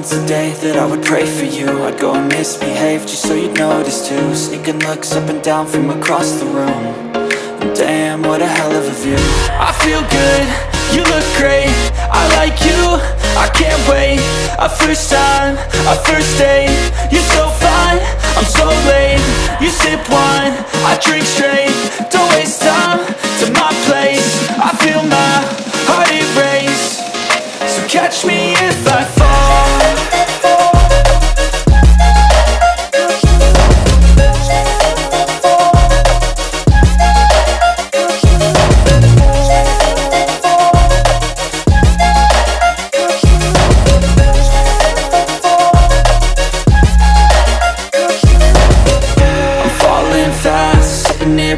once a day that I would pray for you. I'd go and misbehave just so you'd notice too. Sneaking looks up and down from across the room. And damn, what a hell of a view. I feel good, you look great, I like you, I can't wait. A first time, a first date, you're so fine, I'm so late. You sip wine, I drink straight, don't waste time to my place. I feel my heart erase, so catch me if I fall.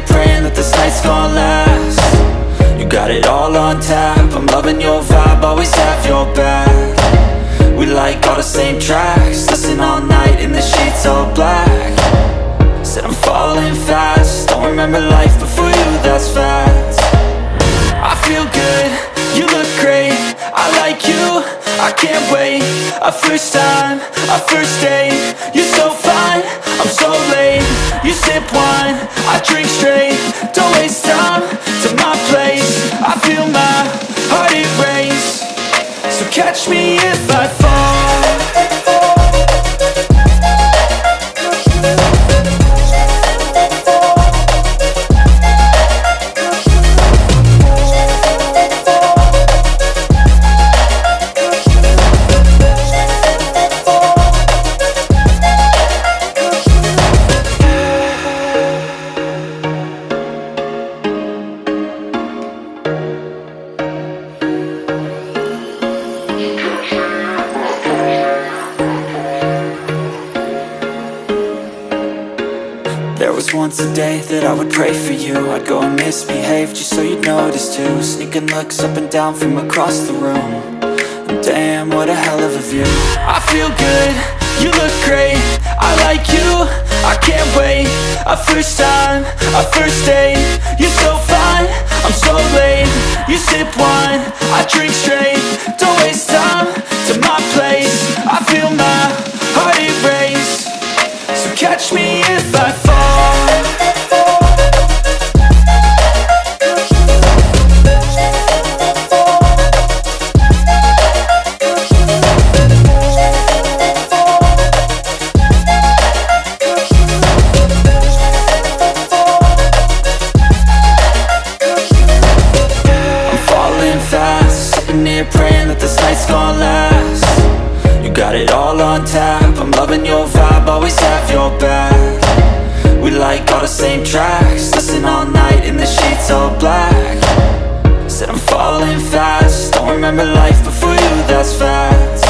Praying that this night's gonna last. You got it all on tap, I'm loving your vibe, always have your back. We like all the same tracks, listen all night in the sheets all black. Said I'm falling fast, don't remember life before you, that's fact. I feel good, you look great, I like you, I can't wait. A first time, a first date, you're so fine, I'm so late. You sip wine, I drink straight, don't waste time to my place. I feel my heart erase, so catch me if I fall. Once a day that I would pray for you. I'd go and misbehave just so you'd notice too. Sneaking looks up and down from across the room. And damn, what a hell of a view. I feel good, you look great, I like you, I can't wait. A first time, a first date, you're so fine, I'm so late. You sip wine, I drink straight, don't waste time to my place. I feel my heart erase, so catch me if I fall. Praying that this night's gonna last. You got it all on tap, I'm loving your vibe, always have your back. We like all the same tracks, listen all night in the sheets all black. Said I'm falling fast, don't remember life before you, that's fact.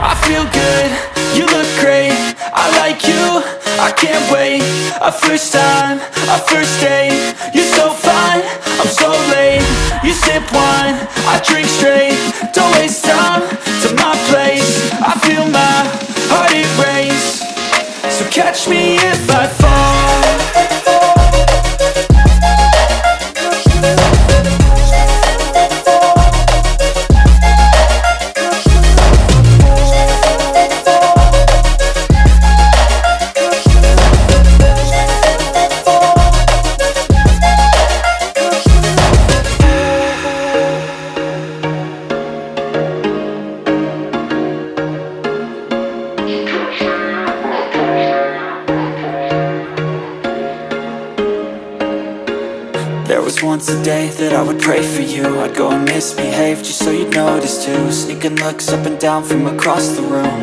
I feel good, you look great, I like you, I can't wait. A first time, a first date, you're so fine, I'm so late. You sip wine, I drink straight, don't waste time to my place. I feel my heart erase, so catch me if I fall. Once a day that I would pray for you. I'd go and misbehave just so you'd notice too. Sneaking looks up and down from across the room.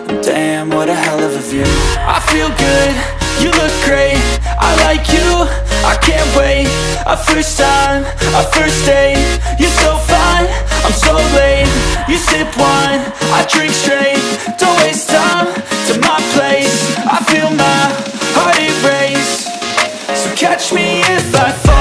And damn, what a hell of a view. I feel good, you look great, I like you, I can't wait. A first time, a first date, you're so fine, I'm so late. You sip wine, I drink straight, don't waste time to my place. I feel my heart erase, so catch me if I fall.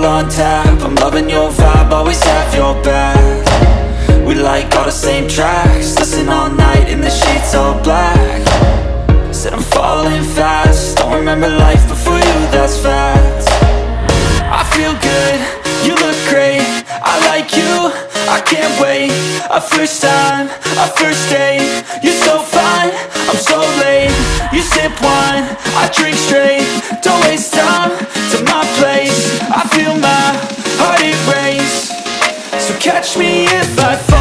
on tap. I'm loving your vibe, always have your back. We like all the same tracks, listen all night in the sheets all black. Said I'm falling fast, don't remember life before you, that's fact. I feel good, you look great, I like you, I can't wait. A first time, a first date, you're so fine, I'm so late. You sip wine, I drink straight, don't waste time to my place. I feel my heart erase, so catch me if I fall.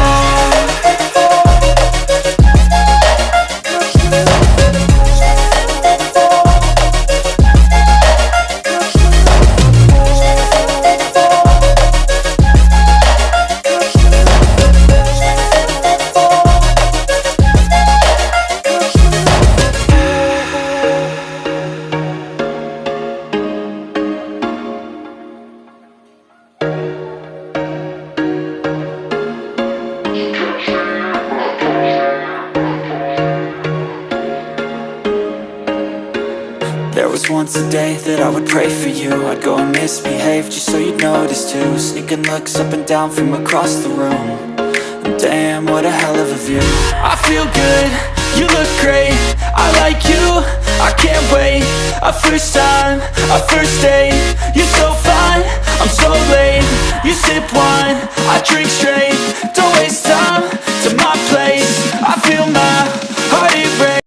There was once a day that I would pray for you. I'd go and misbehave just so you'd notice too. Sneaking looks up and down from across the room. And damn, what a hell of a view. I feel good, you look great, I like you, I can't wait. A first time, a first date, you're so fine, I'm so late. You sip wine,